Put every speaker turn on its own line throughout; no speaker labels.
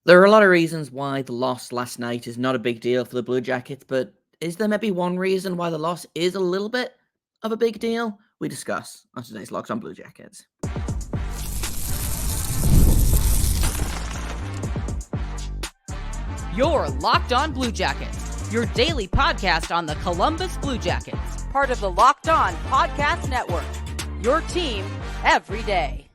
There are a lot of reasons why the loss last night is not a big deal for the Blue Jackets, but is there maybe one reason why the loss is a little bit of a big deal? We discuss on today's Locked On Blue Jackets.
You're Locked On Blue Jackets, your daily podcast on the Columbus Blue Jackets, part of the Locked On Podcast Network, your team every day.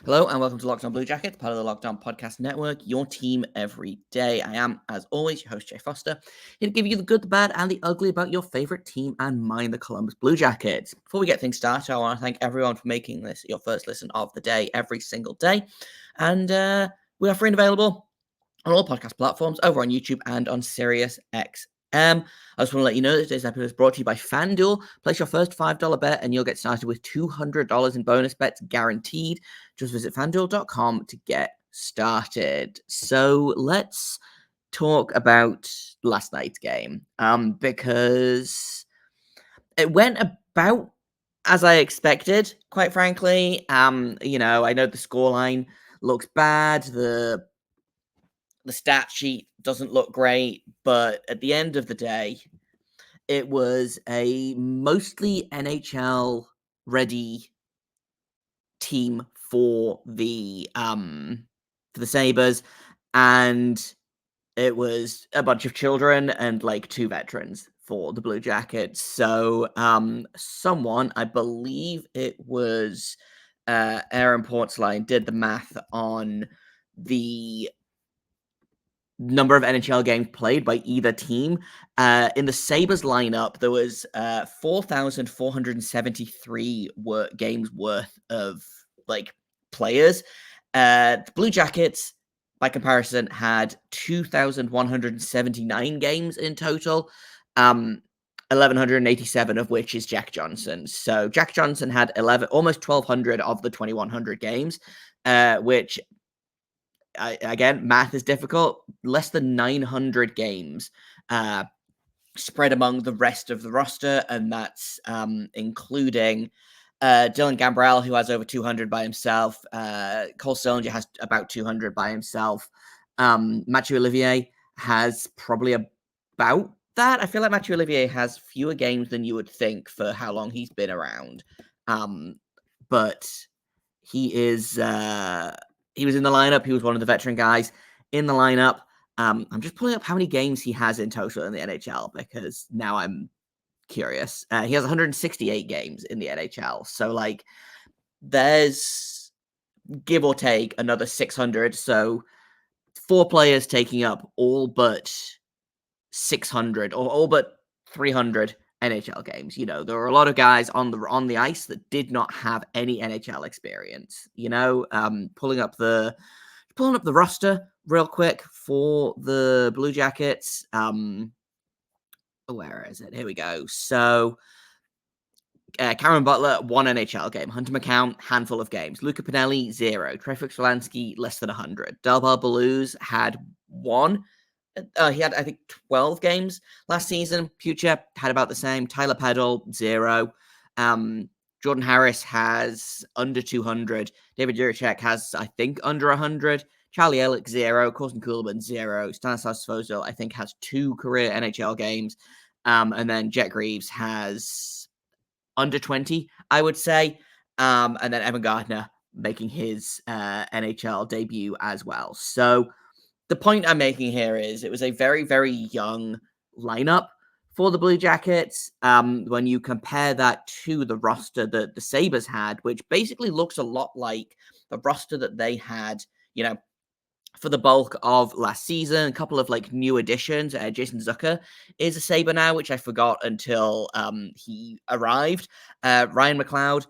Hello and welcome to Locked On Blue Jackets, part of the Locked On Podcast Network, your team every day. I am, as always, your host, Jay Foster, here to give you the good, the bad, and the ugly about your favorite team and mine, the Columbus Blue Jackets. Before we get things started, I want to thank everyone for making this your first listen of the day every single day. And we are free and available on all podcast platforms, over on YouTube and on SiriusXM. I just want to let you know that today's episode is brought to you by FanDuel. Place your first $5 bet and you'll get started with $200 in bonus bets guaranteed. Just visit FanDuel.com to get started. So let's talk about last night's game, because it went about as I expected, quite frankly. I know the scoreline looks bad. The stat sheet doesn't look great, but at the end of the day, it was a mostly NHL ready team for the Sabres, and it was a bunch of children and like two veterans for the Blue Jackets. So someone, I believe it was Aaron Portzline, did the math on the number of NHL games played by either team. In the Sabres lineup, there was 4,473 games worth of players. The Blue Jackets, by comparison, had 2,179 games in total. 1,187 of which is Jack Johnson. So Jack Johnson had almost 1,200 of the 2,100 games, which again, math is difficult. Less than 900 games spread among the rest of the roster, and that's including Dylan Gambrell, who has over 200 by himself. Cole Sillinger has about 200 by himself. Mathieu Olivier has probably about that. I feel like Mathieu Olivier has fewer games than you would think for how long he's been around. But he is... he was in the lineup. He was one of the veteran guys in the lineup. I'm just pulling up how many games he has in total in the NHL because now I'm curious. He has 168 games in the NHL. So, there's give or take another 600. So, 4 players taking up all but 600 or all but 300 NHL games. You know, there are a lot of guys on the ice that did not have any NHL experience. Pulling up the roster real quick for the Blue Jackets. Where is it? Here we go. So Cameron Butler, 1 NHL game. Hunter McCown, handful of games. Luca Pinelli, 0. Trey Fix-Wolansky, less than 100. Delbar Belouz had 1. He had, I think, 12 games last season. Future had about the same. Tyler Peddle, 0. Jordan Harris has under 200. David Jiricek has, I think, under 100. Charlie Ehrlich, 0. Corson Kuhlman, 0. Stanislav Svozil, I think, has 2 career NHL games. And then Jet Greaves has under 20, I would say. And then Evan Gardner making his NHL debut as well. So the point I'm making here is it was a very, very young lineup for the Blue Jackets. When you compare that to the roster that the Sabres had, which basically looks a lot like the roster that they had, for the bulk of last season. A couple of new additions. Jason Zucker is a Sabre now, which I forgot until he arrived. Ryan McLeod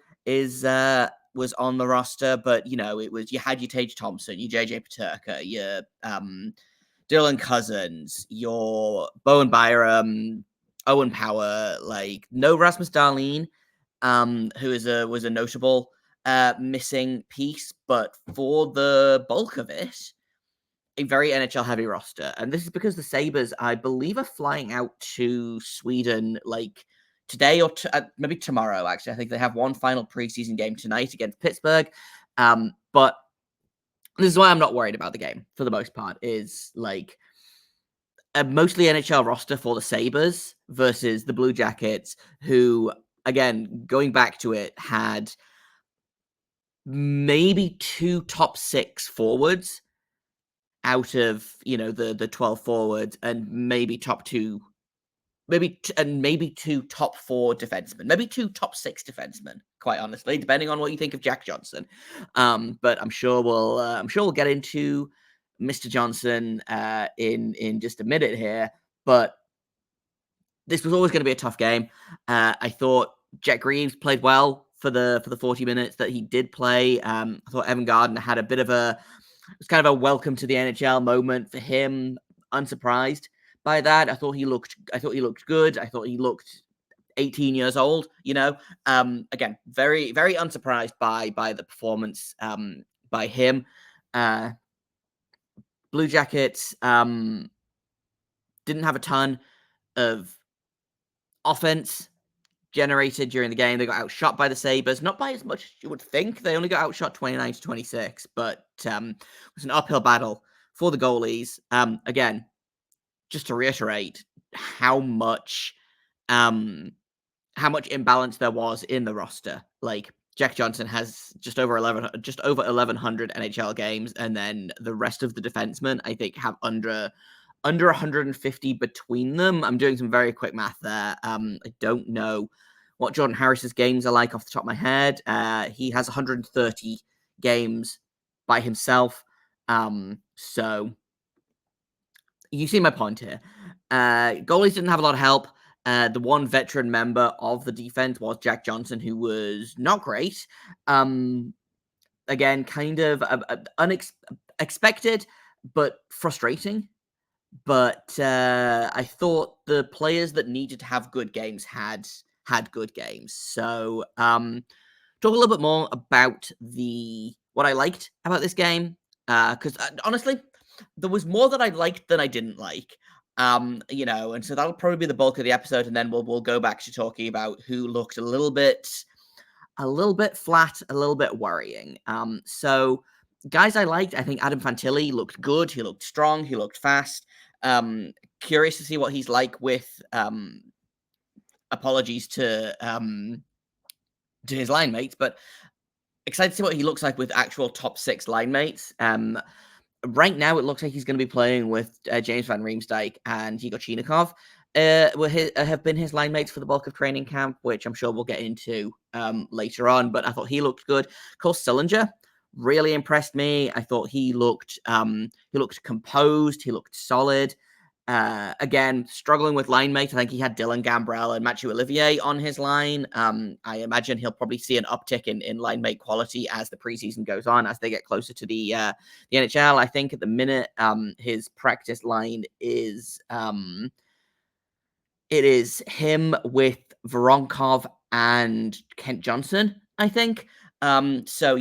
was on the roster, but it was, you had your Tage Thompson, your JJ Peterka, your Dylan Cousins, your Bowen Byram, Owen Power, no Rasmus Dahlin, who was a notable missing piece, but for the bulk of it, a very NHL heavy roster. And this is because the Sabres, I believe, are flying out to Sweden today or maybe tomorrow, actually. I think they have one final preseason game tonight against Pittsburgh. But This is why I'm not worried about the game for the most part, is like a mostly NHL roster for the Sabres versus the Blue Jackets, who, again, going back to it, had maybe 2 top 6 forwards out of, the 12 forwards, and maybe top 2, maybe 2 top 4 defensemen, maybe 2 top 6 defensemen, quite honestly, depending on what you think of Jack Johnson. But I'm sure we'll get into Mr. Johnson in just a minute here. But this was always going to be a tough game. I thought Jack Greaves played well for the 40 minutes that he did play. I thought Evan Gardner had it was kind of a welcome to the NHL moment for him. Unsurprised by that. I thought he looked good. I thought he looked 18 years old. Again, very, very unsurprised by the performance by him. Blue Jackets didn't have a ton of offense generated during the game. They got outshot by the Sabres, not by as much as you would think. They only got outshot 29-26, but it was an uphill battle for the goalies. Again, just to reiterate how much imbalance there was in the roster. Like, Jack Johnson has just over 1,100 NHL games, and then the rest of the defensemen, I think, have under 150 between them. I'm doing some very quick math there. I don't know what Jordan Harris's games are like off the top of my head. He has 130 games by himself. So you see my point here. Goalies didn't have a lot of help. The one veteran member of the defense was Jack Johnson, who was not great. Again, kind of unexpected, but frustrating. But I thought the players that needed to have good games had good games. So talk a little bit more about what I liked about this game. Because honestly, there was more that I liked than I didn't like. And so that'll probably be the bulk of the episode, and then we'll go back to talking about who looked a little bit flat, a little bit worrying. So guys I liked, I think Adam Fantilli looked good. He looked strong. He looked fast. Curious to see what he's like with apologies to his line mates, but excited to see what he looks like with actual top 6 line mates. Right now, it looks like he's going to be playing with James Van Riemsdyk and Igor Chinikov. Have been his line mates for the bulk of training camp, which I'm sure we'll get into later on. But I thought he looked good. Cole Sillinger really impressed me. I thought he looked composed. He looked solid. Again, struggling with line mates. I think he had Dylan Gambrell and Mathieu Olivier on his line. I imagine he'll probably see an uptick in line mate quality as the preseason goes on, as they get closer to the NHL. I think at the minute, his practice line is it is him with Voronkov and Kent Johnson, I think. So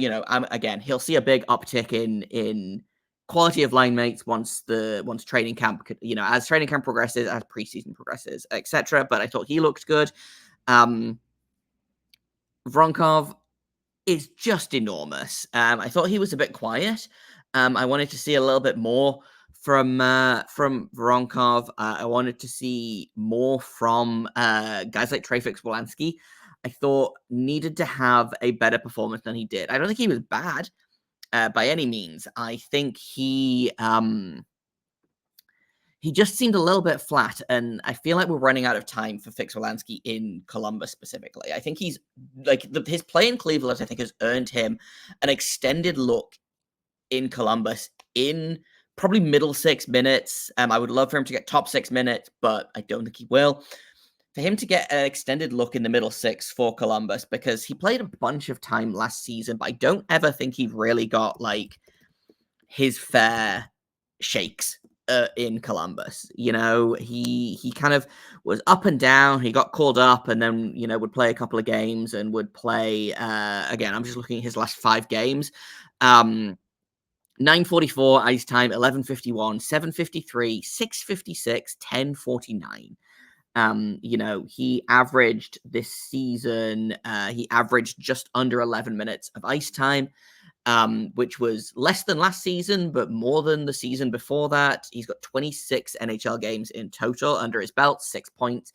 again, he'll see a big uptick in quality of line mates once training camp, as training camp progresses, as preseason progresses, etc. But I thought he looked good. Voronkov is just enormous. I thought he was a bit quiet. I wanted to see a little bit more from Voronkov. I wanted to see more from guys like Treyfix Wolanski. I thought needed to have a better performance than he did. I don't think he was bad by any means. I think he just seemed a little bit flat, and I feel like we're running out of time for Fix Wolanski in Columbus specifically. I think he's his play in Cleveland, I think, has earned him an extended look in Columbus in probably middle 6 minutes. I would love for him to get top 6 minutes, but I don't think he will. For him to get an extended look in the middle 6 for Columbus, because he played a bunch of time last season, but I don't ever think he really got his fair shakes in Columbus. He kind of was up and down. He got called up and then, would play a couple of games and would play, again, I'm just looking at his last 5 games. 9:44 ice time, 11:51, 7:53, 6:56, 10:49. He averaged this season, he averaged just under 11 minutes of ice time. which was less than last season, but more than the season before that. He's got 26 NHL games in total under his belt, 6 points.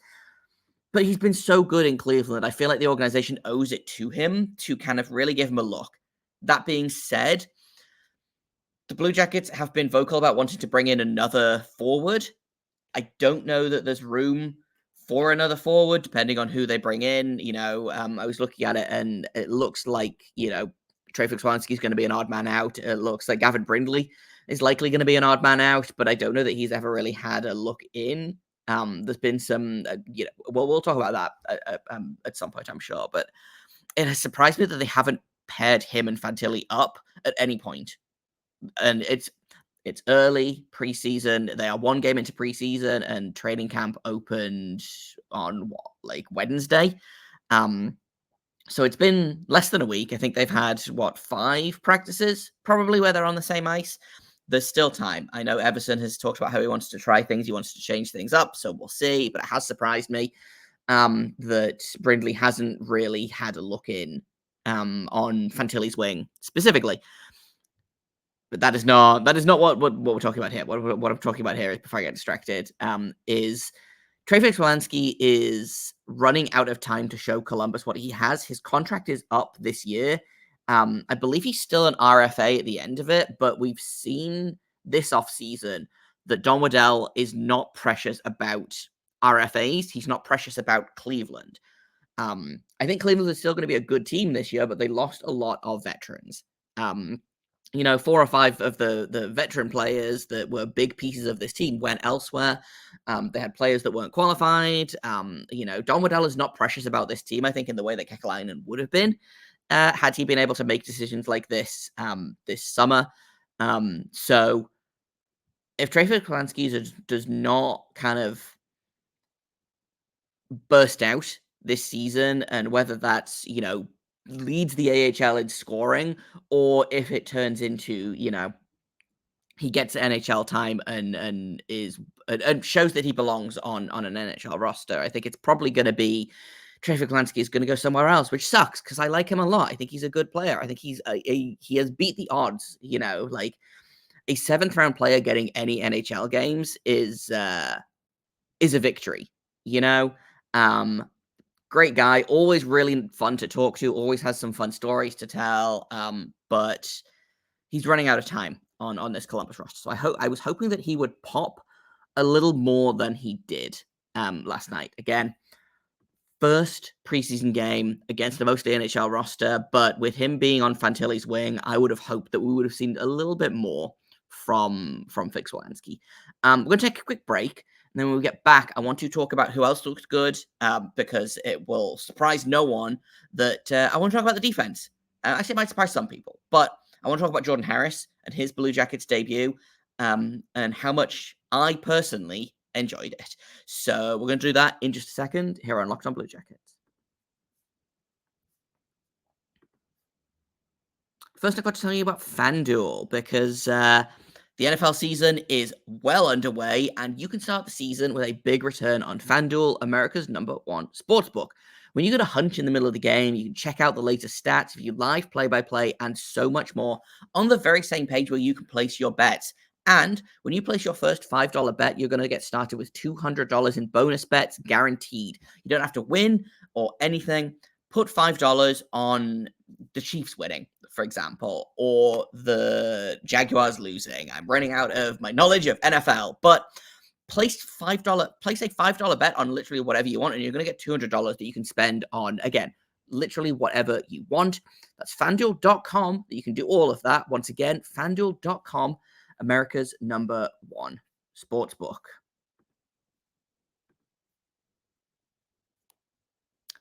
But he's been so good in Cleveland. I feel like the organization owes it to him to kind of really give him a look. That being said, the Blue Jackets have been vocal about wanting to bring in another forward. I don't know that there's room for another forward, depending on who they bring in. I was looking at it, and it looks like, Trey Fix-Wolansky is going to be an odd man out. It looks like Gavin Brindley is likely going to be an odd man out, but I don't know that he's ever really had a look in. There's been some, we'll talk about that at some point, I'm sure, but it has surprised me that they haven't paired him and Fantilli up at any point. And it's early preseason. They are one game into preseason, and training camp opened on Wednesday. So it's been less than a week. I think they've had 5 practices, probably, where they're on the same ice. There's still time. I know Everson has talked about how he wants to try things. He wants to change things up. So we'll see. But it has surprised me that Brindley hasn't really had a look in on Fantilli's wing specifically. But that is not what we're talking about here. What I'm talking about here is, before I get distracted, is Trey Fix-Wolansky is running out of time to show Columbus what he has. His contract is up this year. I believe he's still an RFA at the end of it, but we've seen this offseason that Don Waddell is not precious about RFAs. He's not precious about Cleveland. I think Cleveland is still going to be a good team this year, but they lost a lot of veterans. 4 or 5 of the veteran players that were big pieces of this team went elsewhere. They had players that weren't qualified. Don Waddell is not precious about this team, I think, in the way that Kekalainen would have been, had he been able to make decisions like this this summer. So if Trey Fix-Wolansky does not kind of burst out this season, and whether that's, leads the AHL in scoring, or if it turns into, he gets NHL time and shows that he belongs on an NHL roster, I think it's probably going to be Trey Fix-Wolansky is going to go somewhere else, which sucks because I like him a lot. I think he's a good player. I think he has beat the odds. Like a 7th round player getting any NHL games is a victory. Great guy, always really fun to talk to, always has some fun stories to tell, but he's running out of time on this Columbus roster. So I was hoping that he would pop a little more than he did last night. Again, first preseason game against the mostly NHL roster, but with him being on Fantilli's wing, I would have hoped that we would have seen a little bit more from Fix-Wolansky. We're going to take a quick break. And then when we get back, I want to talk about who else looked good, because it will surprise no one that I want to talk about the defense. Actually, it might surprise some people, but I want to talk about Jordan Harris and his Blue Jackets debut, and how much I personally enjoyed it. So we're going to do that in just a second here on Locked On Blue Jackets. First, I've got to tell you about FanDuel, because the NFL season is well underway, and you can start the season with a big return on FanDuel, America's #1 sportsbook. When you get a hunch in the middle of the game, you can check out the latest stats, view live play-by-play, and so much more on the very same page where you can place your bets. And when you place your first $5 bet, you're going to get started with $200 in bonus bets guaranteed. You don't have to win or anything. Put $5 on the Chiefs winning, for example, or the Jaguars losing. I'm running out of my knowledge of NFL, but place a $5 bet on literally whatever you want, and you're going to get $200 that you can spend on, again, literally whatever you want. That's FanDuel.com that you can do all of that. Once again, FanDuel.com, America's #1 sportsbook.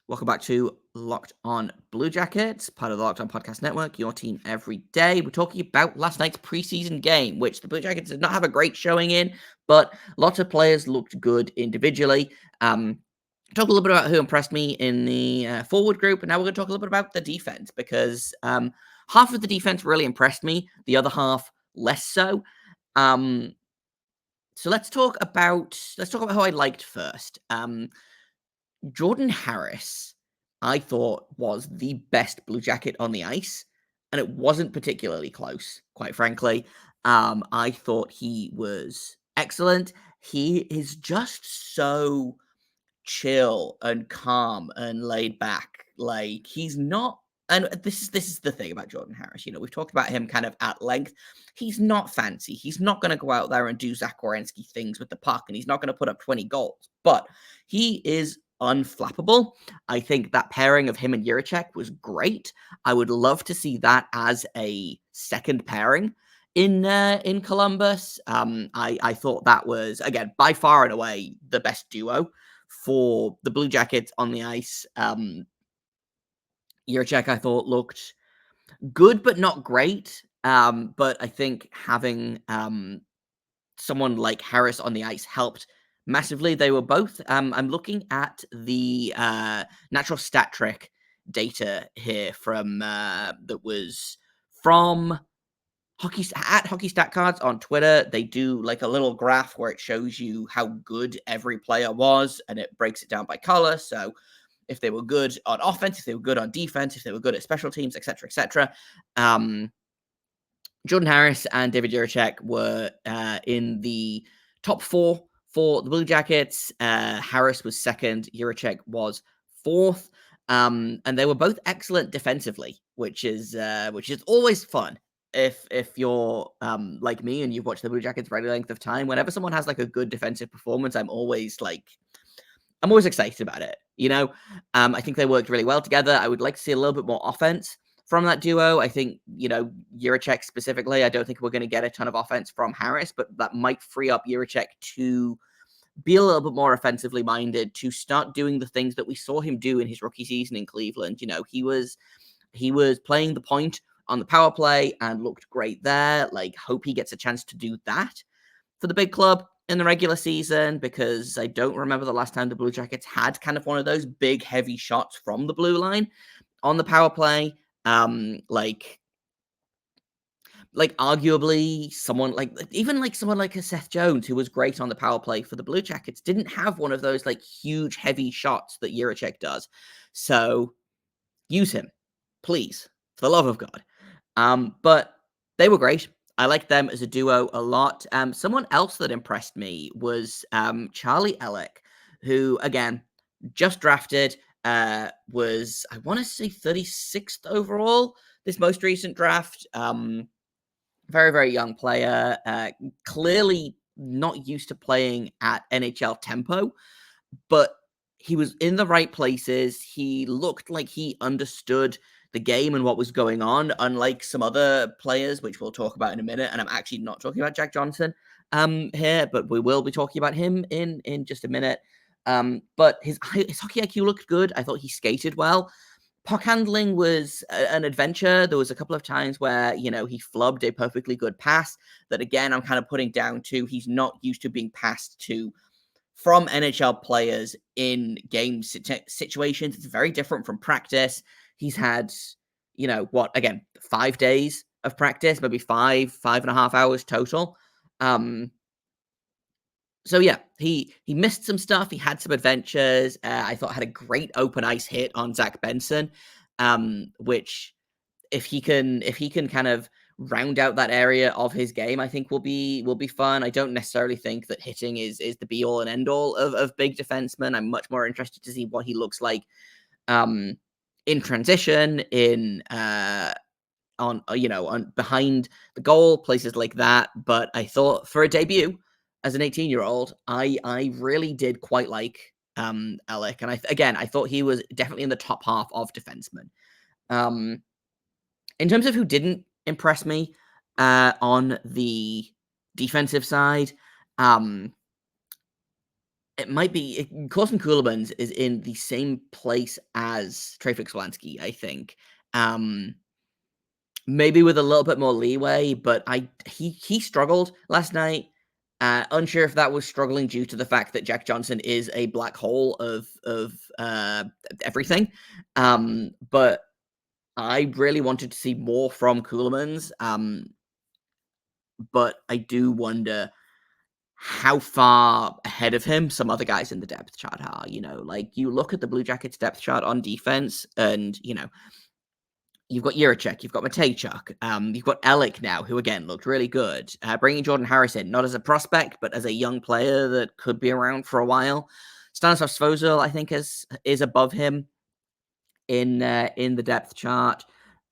Welcome back to Locked On Blue Jackets, part of the Locked On Podcast Network, your team every day. We're talking about last night's preseason game, which the Blue Jackets did not have a great showing in, but lots of players looked good individually. Talk a little bit about who impressed me in the forward group, and now we're going to talk a little bit about the defense, because half of the defense really impressed me, the other half less so. So let's talk about who I liked first. Jordan Harris, I thought, was the best Blue Jacket on the ice. and it wasn't particularly close, quite frankly. I thought he was excellent. He is just so chill and calm and laid back. Like he's not, and this is the thing about Jordan Harris. We've talked about him kind of at length. He's not fancy. He's not going to go out there and do Zach Werenski things with the puck, and he's not going to put up 20 goals. But he is unflappable. I think that pairing of him and Jiricek was great. I would love to see that as a second pairing in Columbus. I thought that was, again, by far and away the best duo for the Blue Jackets on the ice. Jiricek, I thought, looked good, but not great. But I think having someone like Harris on the ice helped massively. They were both, I'm looking at the natural stat trick data here from that was from Hockey Stat Cards on Twitter. They do like a little graph where it shows you how good every player was, and it breaks it down by color. So if they were good on offense, if they were good on defense, if they were good at special teams, etc., etc. Jordan Harris and David Jiricek were in the top 4 for the Blue Jackets. Harris was second, Jiricek was fourth, and they were both excellent defensively, which is always fun. If you're like me and you've watched the Blue Jackets for any length of time, whenever someone has like a good defensive performance, I'm always excited about it. I think they worked really well together. I would like to see a little bit more offense from that duo. I think, Jiricek specifically, I don't think we're going to get a ton of offense from Harris, but that might free up Jiricek to be a little bit more offensively minded, to start doing the things that we saw him do in his rookie season in Cleveland. He was playing the point on the power play and looked great there. Like, hope he gets a chance to do that for the big club in the regular season, because I don't remember the last time the Blue Jackets had kind of one of those big, heavy shots from the blue line on the power play. Like arguably someone like a Seth Jones, who was great on the power play for the Blue Jackets, didn't have one of those like huge, heavy shots that Jiricek does. So use him, please, for the love of God. But they were great. I liked them as a duo a lot. Someone else that impressed me was Charlie Elick, who, again, just drafted, was, I want to say, 36th overall this most recent draft. Very, very young player. Clearly not used to playing at NHL tempo, but he was in the right places. He looked like he understood the game and what was going on, unlike some other players, which we'll talk about in a minute. And I'm actually not talking about Jack Johnson here, but we will be talking about him in just a minute. But his hockey IQ looked good. I thought he skated well. Puck handling was an adventure. There was a couple of times where, he flubbed a perfectly good pass that, again, I'm kind of putting down to he's not used to being passed to from NHL players in game situations. It's very different from practice. He's had, again, 5 days of practice, maybe 5.5 hours total. So yeah, he missed some stuff. He had some adventures. I thought had a great open ice hit on Zach Benson, which if he can kind of round out that area of his game, I think will be fun. I don't necessarily think that hitting is the be all and end all of big defensemen. I'm much more interested to see what he looks like in transition, on behind the goal, places like that. But I thought for a debut as an 18-year-old, I really did quite like Elick, and I thought he was definitely in the top half of defensemen. In terms of who didn't impress me on the defensive side, it might be Corson Kuhlmans is in the same place as Trey Fix-Wolansky, I think. Maybe with a little bit more leeway, but he struggled last night. Unsure if that was struggling due to the fact that Jack Johnson is a black hole of everything. But I really wanted to see more from Kuhlmans. But I do wonder how far ahead of him some other guys in the depth chart are. Like you look at the Blue Jackets depth chart on defense, and You've got Juracek, you've got Matejchuk, you've got Elic now, who again looked really good. Bringing Jordan Harris in, not as a prospect, but as a young player that could be around for a while. Stanislav Svozil, I think, is above him in the depth chart.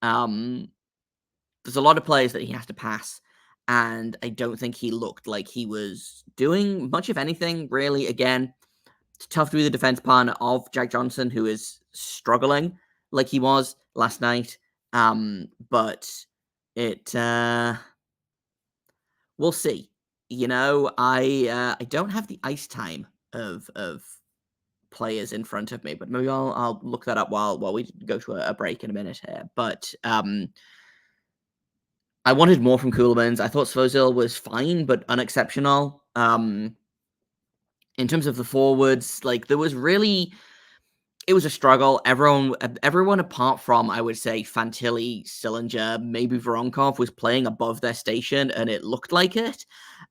There's a lot of players that he has to pass, and I don't think he looked like he was doing much of anything, really. Again, it's tough to be the defense partner of Jack Johnson, who is struggling like he was last night. But it we'll see. I don't have the ice time of players in front of me, but maybe I'll look that up while we go to a break in a minute here. But I wanted more from Ceulemans. I thought Svozil was fine, but unexceptional. In terms of the forwards, like there was really. It was a struggle. Everyone apart from, I would say, Fantilli, Sillinger, maybe Voronkov was playing above their station, and it looked like it.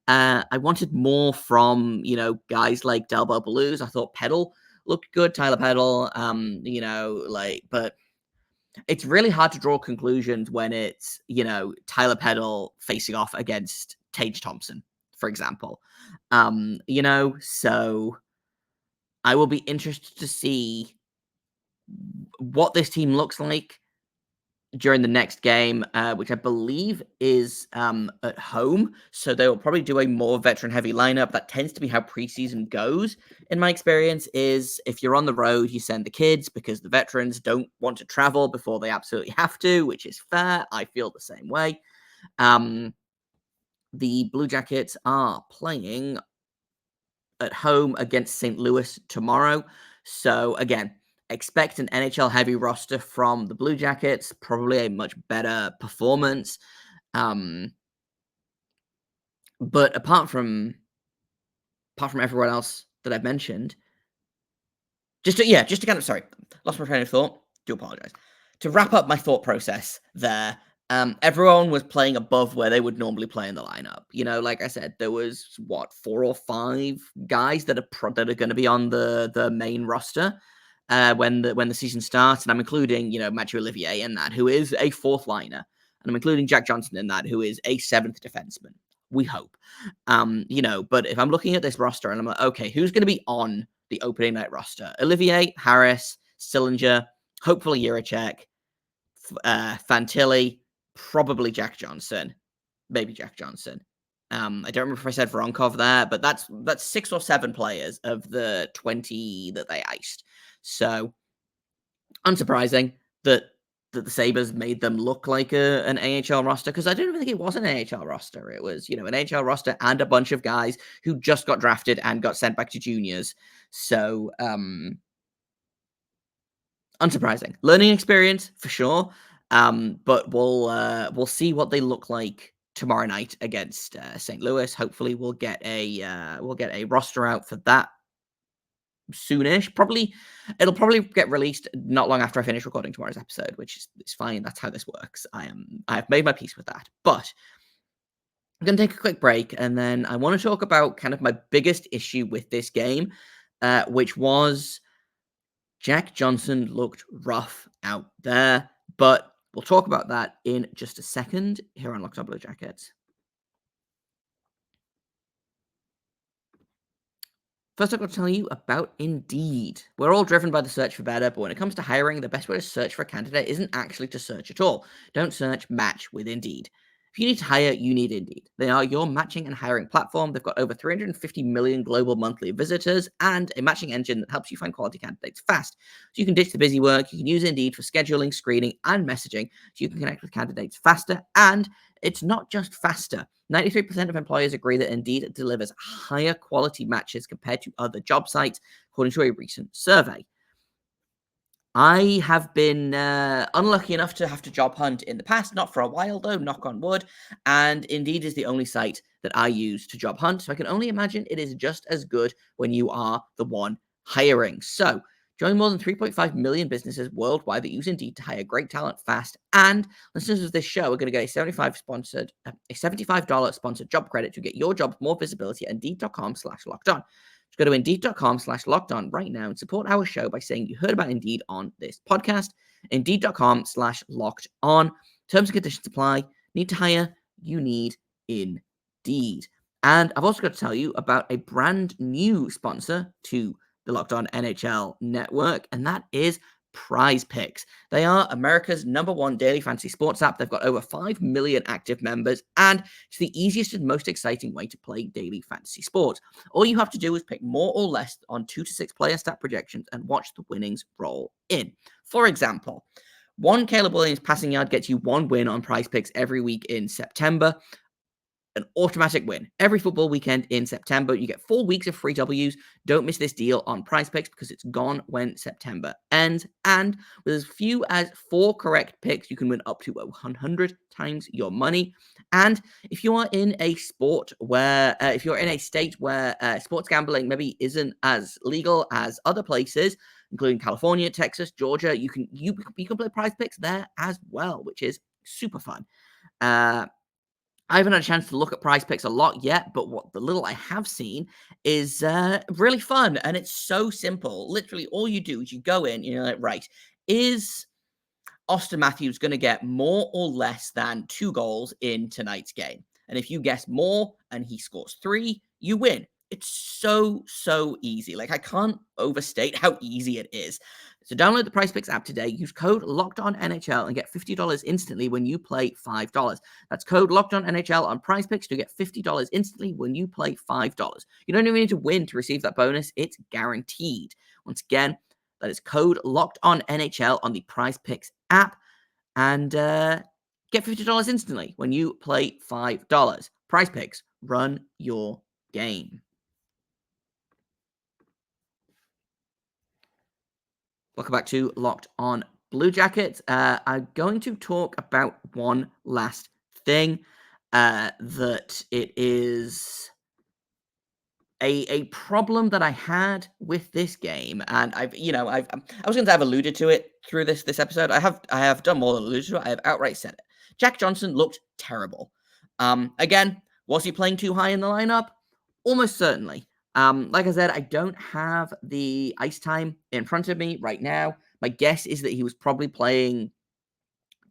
I wanted more from, guys like Delbo Blues. I thought Peddle looked good, Tyler Peddle, but it's really hard to draw conclusions when it's, Tyler Peddle facing off against Tage Thompson, for example. So I will be interested to see what this team looks like during the next game, which I believe is at home. So they will probably do a more veteran-heavy lineup. That tends to be how preseason goes, in my experience, is if you're on the road, you send the kids because the veterans don't want to travel before they absolutely have to, which is fair. I feel the same way. The Blue Jackets are playing at home against St. Louis tomorrow. So, again, expect an NHL heavy roster from the Blue Jackets, probably a much better performance. But apart from everyone else that I've mentioned, just to kind of, sorry, lost my train of thought. Do apologize. To wrap up my thought process there, everyone was playing above where they would normally play in the lineup. Like I said, there was 4 or 5 guys that are going to be on the main roster when the season starts, and I'm including Mathieu Olivier in that, who is a 4th liner, and I'm including Jack Johnson in that, who is a 7th defenseman. We hope, But if I'm looking at this roster and I'm like, okay, who's going to be on the opening night roster? Olivier, Harris, Sillinger, hopefully Juracek, Fantilli, probably Jack Johnson, maybe Jack Johnson. I don't remember if I said Voronkov there, but that's 6 or 7 players of the 20 that they iced. So unsurprising that the Sabres made them look like an AHL roster, because I don't even think it was an AHL roster. It was, an AHL roster and a bunch of guys who just got drafted and got sent back to juniors. So unsurprising. Learning experience for sure. But we'll see what they look like tomorrow night against St. Louis. Hopefully we'll get a roster out for that soonish. It'll probably get released not long after I finish recording tomorrow's episode, which is fine. That's how this works. I've made my peace with that. But I'm going to take a quick break, and then I want to talk about kind of my biggest issue with this game, which was Jack Johnson looked rough out there, but we'll talk about that in just a second here on Locked On Blue Jackets. First, I've got to tell you about Indeed. We're all driven by the search for better, but when it comes to hiring, the best way to search for a candidate isn't actually to search at all. Don't search, match with Indeed. If you need to hire, you need Indeed. They are your matching and hiring platform. They've got over 350 million global monthly visitors and a matching engine that helps you find quality candidates fast. So you can ditch the busy work. You can use Indeed for scheduling, screening, and messaging so you can connect with candidates faster. And it's not just faster. 93% of employers agree that Indeed delivers higher quality matches compared to other job sites, according to a recent survey. I have been unlucky enough to have to job hunt in the past, not for a while though, knock on wood, and Indeed is the only site that I use to job hunt, so I can only imagine it is just as good when you are the one hiring. So, join more than 3.5 million businesses worldwide that use Indeed to hire great talent fast, and listeners of this show are going to get a $75 sponsored job credit to get your job more visibility at Indeed.com/lockedon. Just go to Indeed.com/lockedon right now and support our show by saying you heard about Indeed on this podcast. Indeed.com/locked on. Terms and conditions apply. Need to hire? You need Indeed. And I've also got to tell you about a brand new sponsor to the Locked On NHL network, and that is Prize Picks. They are America's #1 daily fantasy sports app. They've got over 5 million active members, and it's the easiest and most exciting way to play daily fantasy sports. All you have to do is pick more or less on 2 to 6 player stat projections and watch the winnings roll in. For example, one Caleb Williams passing yard gets you 1 win on Prize Picks every week in September. An automatic win every football weekend in September. You get 4 weeks of free W's. Don't miss this deal on Prize Picks because it's gone when September ends. And with as few as 4 correct picks, you can win up to 100 times your money. And if you are in a sport where, if you're in a state where sports gambling maybe isn't as legal as other places, including California, Texas, Georgia, you can play Prize Picks there as well, which is super fun. I haven't had a chance to look at Prize Picks a lot yet, but what the little I have seen is really fun, and it's so simple. Literally, all you do is you go in, you're like, right, is Austin Matthews going to get more or less than 2 goals in tonight's game? And if you guess more and he scores 3, you win. It's so easy. Like, I can't overstate how easy it is. So download the PrizePicks app today. Use code LOCKEDONNHL and get $50 instantly when you play $5. That's code LOCKEDONNHL on PrizePicks to get $50 instantly when you play $5. You don't even need to win to receive that bonus. It's guaranteed. Once again, that is code LOCKEDONNHL on the PrizePicks app and get $50 instantly when you play $5. PrizePicks, run your game. Welcome back to Locked On Blue Jackets. I'm going to talk about one last thing that it is a problem that I had with this game, and I was going to have alluded to it through this episode. I have done more than alluded to it. I have outright said it. Jack Johnson looked terrible. Again, was he playing too high in the lineup? Almost certainly. Like I said, I don't have the ice time in front of me right now. My guess is that he was probably playing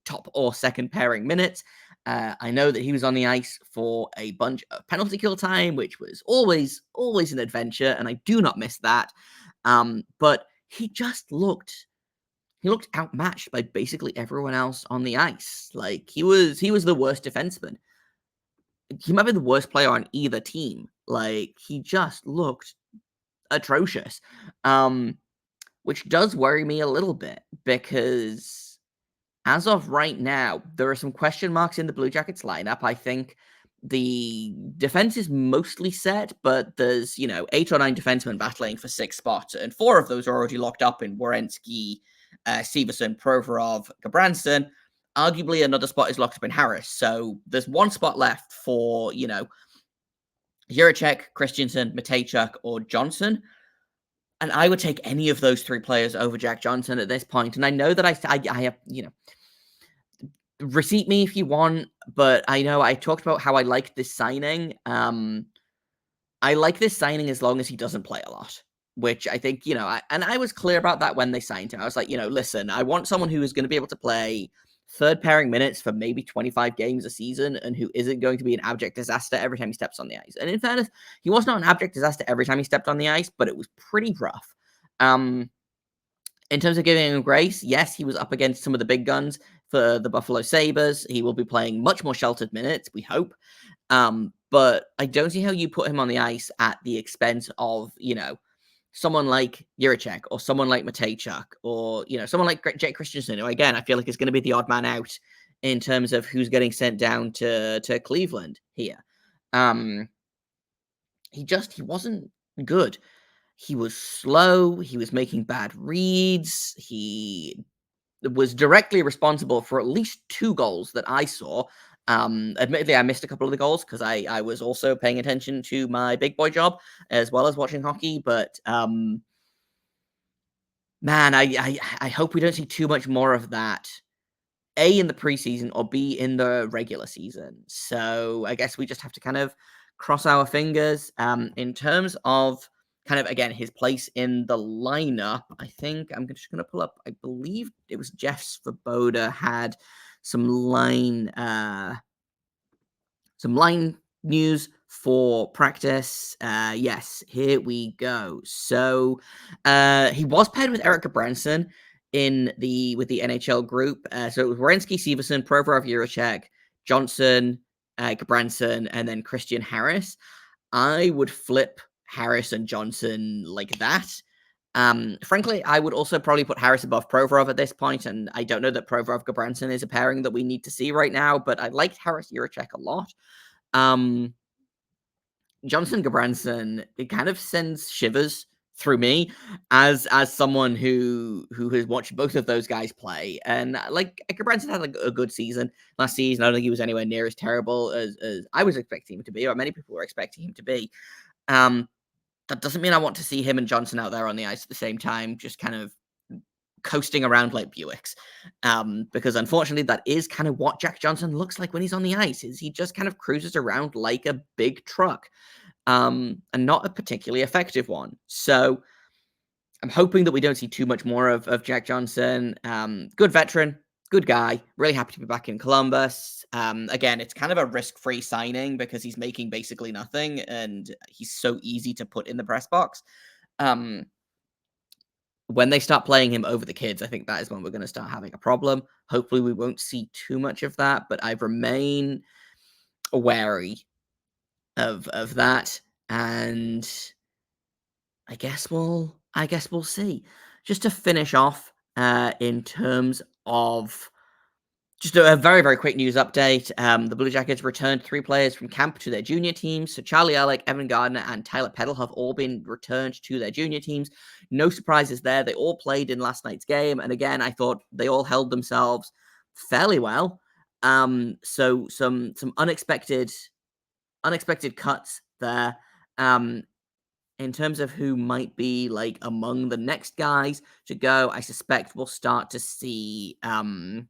top or second pairing minutes. I know that he was on the ice for a bunch of penalty kill time, which was always an adventure, and I do not miss that. But he just looked outmatched by basically everyone else on the ice. Like, he was the worst defenseman. He might be the worst player on either team. Like, he just looked atrocious, which does worry me a little bit because as of right now, there are some question marks in the Blue Jackets lineup. I think the defense is mostly set, but there's, 8 or 9 defensemen battling for 6 spots, and 4 of those are already locked up in Werenski, Severson, Provorov, Gabranson. Arguably, another spot is locked up in Harris. So there's 1 spot left for, Jiricek, Christensen, Matejchuk, or Johnson. And I would take any of those 3 players over Jack Johnson at this point. And I know that I have, receipt me if you want, but I know I talked about how I liked this signing. I like this signing as long as he doesn't play a lot, which I think, and I was clear about that when they signed him. I was like, listen, I want someone who is going to be able to play third pairing minutes for maybe 25 games a season and who isn't going to be an abject disaster every time he steps on the ice. And in fairness, he was not an abject disaster every time he stepped on the ice, but it was pretty rough. In terms of giving him grace, yes, he was up against some of the big guns for the Buffalo Sabres. He will be playing much more sheltered minutes, we hope. But I don't see how you put him on the ice at the expense of, someone like Jiricek or someone like Matejchuk or, someone like Jake Christensen, who, again, I feel like is going to be the odd man out in terms of who's getting sent down to Cleveland here. He wasn't good. He was slow. He was making bad reads. He was directly responsible for at least 2 goals that I saw. Admittedly, I missed a couple of the goals because I was also paying attention to my big boy job as well as watching hockey. But man, I hope we don't see too much more of that. A, in the preseason, or B, in the regular season. So I guess we just have to kind of cross our fingers. In terms of kind of, again, his place in the lineup. I think I'm just going to pull up, I believe it was Jeff Svoboda had some line news for practice. Yes, here we go. So he was paired with Eric Gabranson with the NHL group. So it was Werenski, Severson, Provorov, Jiricek, Johnson, Gabranson, and then Christian Harris. I would flip Harris and Johnson like that. Frankly, I would also probably put Harris above Provorov at this point, and I don't know that Provorov-Gabranson is a pairing that we need to see right now, but I liked Harris-Jiricek a lot. Johnson Gabranson, it kind of sends shivers through me as someone who has watched both of those guys play. And like Gabranson had a good season last season. I don't think he was anywhere near as terrible as I was expecting him to be, or many people were expecting him to be. That doesn't mean I want to see him and Johnson out there on the ice at the same time, just kind of coasting around like Buicks. Because unfortunately, that is kind of what Jack Johnson looks like when he's on the ice, is he just kind of cruises around like a big truck, and not a particularly effective one. So I'm hoping that we don't see too much more of Jack Johnson. Good veteran, good guy, really happy to be back in Columbus. Again, it's kind of a risk-free signing because he's making basically nothing, and he's so easy to put in the press box. When they start playing him over the kids, I think that is when we're going to start having a problem. Hopefully we won't see too much of that, but I remain wary of that. And I guess we'll see. Just to finish off, in terms of just a very, very quick news update. The Blue Jackets returned 3 players from camp to their junior teams. So Charlie Ehrlich, Evan Gardner, and Tyler Peddle have all been returned to their junior teams. No surprises there. They all played in last night's game. And again, I thought they all held themselves fairly well. So some unexpected cuts there. In terms of who might be like among the next guys to go, I suspect we'll start to see guys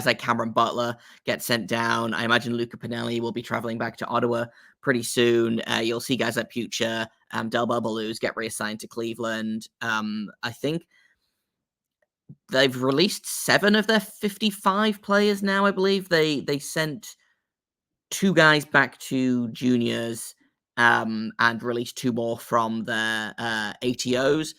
like Cameron Butler get sent down. I imagine Luca Pinelli will be traveling back to Ottawa pretty soon. You'll see guys like Pucha, Delbar Baluz get reassigned to Cleveland. I think they've released 7 of their 55 players now, I believe. They sent 2 guys back to juniors, and released 2 more from their ATOs.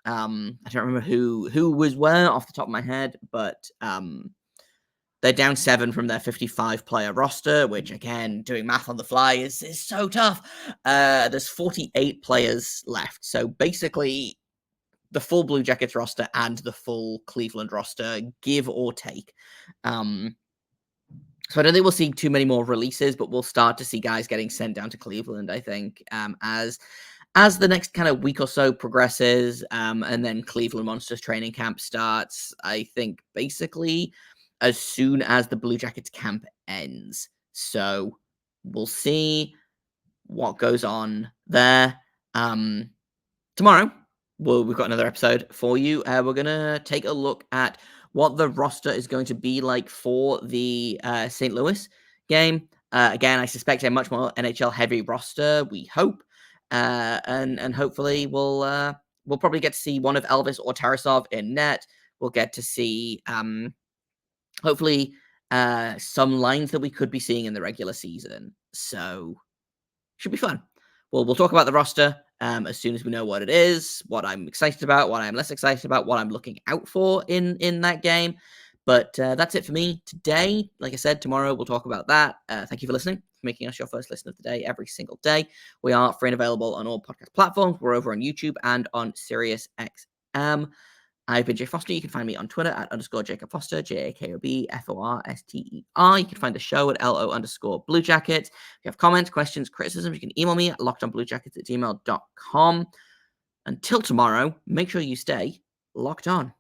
I don't remember who was where off the top of my head, but they're down 7 from their 55-player roster, which, again, doing math on the fly is so tough. There's 48 players left, so basically the full Blue Jackets roster and the full Cleveland roster, give or take. So I don't think we'll see too many more releases, but we'll start to see guys getting sent down to Cleveland, I think, as the next kind of week or so progresses, and then Cleveland Monsters training camp starts. I think basically as soon as the Blue Jackets camp ends. So we'll see what goes on there. Tomorrow, we've got another episode for you. We're going to take a look at what the roster is going to be like for the St. Louis game. Again, I suspect a much more NHL-heavy roster, we hope. And hopefully we'll probably get to see one of Elvis or Tarasov in net. We'll get to see, hopefully, some lines that we could be seeing in the regular season. So, should be fun. We'll talk about the roster as soon as we know what it is, what I'm excited about, what I'm less excited about, what I'm looking out for in that game. But that's it for me today. Like I said, tomorrow we'll talk about that. Thank you for listening, for making us your first listen of the day every single day. We are free and available on all podcast platforms. We're over on YouTube and on SiriusXM. I've been Jay Foster. You can find me on Twitter at _Jacob Foster, JAKOBFORSTER. You can find the show at LO_Blue Jackets. If you have comments, questions, criticisms, you can email me at lockedonbluejackets@gmail.com. Until tomorrow, make sure you stay locked on.